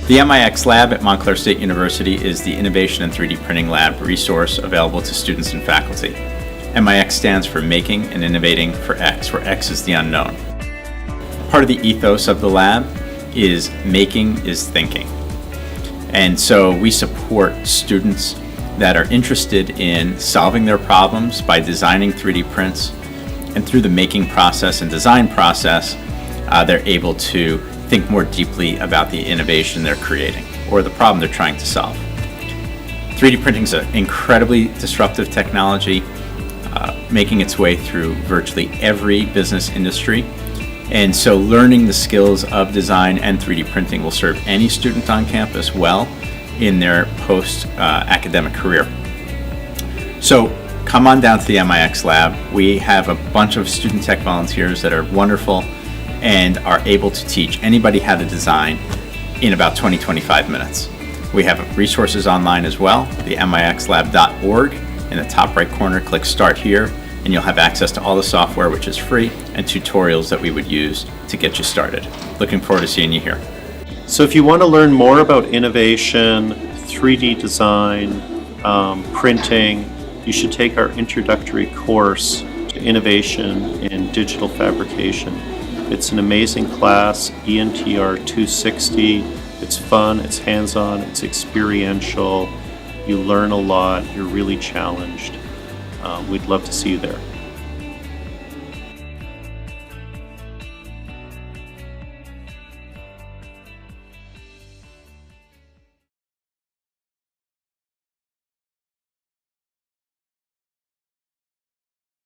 The MIX Lab at Montclair State University is the Innovation in 3D Printing Lab resource available to students and faculty. MIX stands for Making and Innovating for X, where X is the unknown. Part of the ethos of the lab is making is thinking. And so we support students that are interested in solving their problems by designing 3D prints, and through the making process and design process, they're able to think more deeply about the innovation they're creating or the problem they're trying to solve. 3D printing is an incredibly disruptive technology, making its way through virtually every business industry. And so learning the skills of design and 3D printing will serve any student on campus well in their post-academic career. So come on down to the MIX Lab. We have a bunch of student tech volunteers that are wonderful and are able to teach anybody how to design in about 20-25 minutes. We have resources online as well, the mixlab.org. In the top right corner, click Start Here, and you'll have access to all the software, which is free, and tutorials that we would use to get you started. Looking forward to seeing you here. So if you want to learn more about innovation, 3D design, printing, you should take our introductory course to innovation in digital fabrication. It's an amazing class, ENTR 260. It's fun, it's hands-on, it's experiential. You learn a lot, you're really challenged. We'd love to see you there.